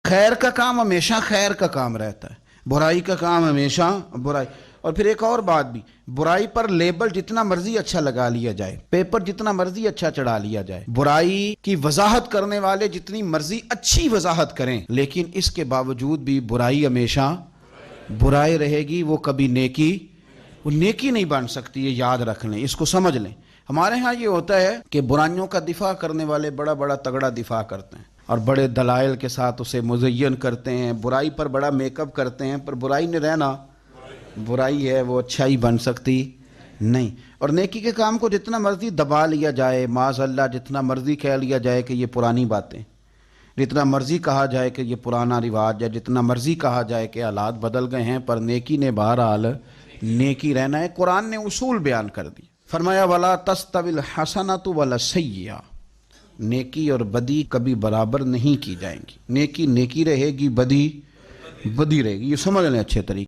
خیر کا کام ہمیشہ خیر کا کام رہتا ہے، برائی کا کام ہمیشہ برائی۔ اور پھر ایک اور بات بھی، برائی پر لیبل جتنا مرضی اچھا لگا لیا جائے، پیپر جتنا مرضی اچھا چڑھا لیا جائے، برائی کی وضاحت کرنے والے جتنی مرضی اچھی وضاحت کریں، لیکن اس کے باوجود بھی برائی ہمیشہ برائی رہے گی، وہ کبھی وہ نیکی نہیں بن سکتی۔ یہ یاد رکھ لیں، اس کو سمجھ لیں۔ ہمارے ہاں یہ ہوتا ہے کہ برائیوں کا دفاع کرنے والے بڑا بڑا تگڑا دفاع کرتے ہیں اور بڑے دلائل کے ساتھ اسے مزین کرتے ہیں، برائی پر بڑا میک اپ کرتے ہیں، پر برائی نے رہنا برائی ہے، وہ اچھائی بن سکتی نہیں۔ اور نیکی کے کام کو جتنا مرضی دبا لیا جائے، معاذ اللہ جتنا مرضی کہہ لیا جائے کہ یہ پرانی باتیں، جتنا مرضی کہا جائے کہ یہ پرانا رواج ہے، جتنا مرضی کہا جائے کہ حالات بدل گئے ہیں، پر نیکی نے بہرحال نیکی رہنا ہے۔ قرآن نے اصول بیان کر دی، فرمایا وَلَا تَسْتَوِي الْحَسَنَةُ وَلَا السَّيِّئَةُ، نیکی اور بدی کبھی برابر نہیں کی جائیں گی۔ نیکی نیکی رہے گی، بدی بدی رہے گی۔ یہ سمجھ لیں اچھے طریقے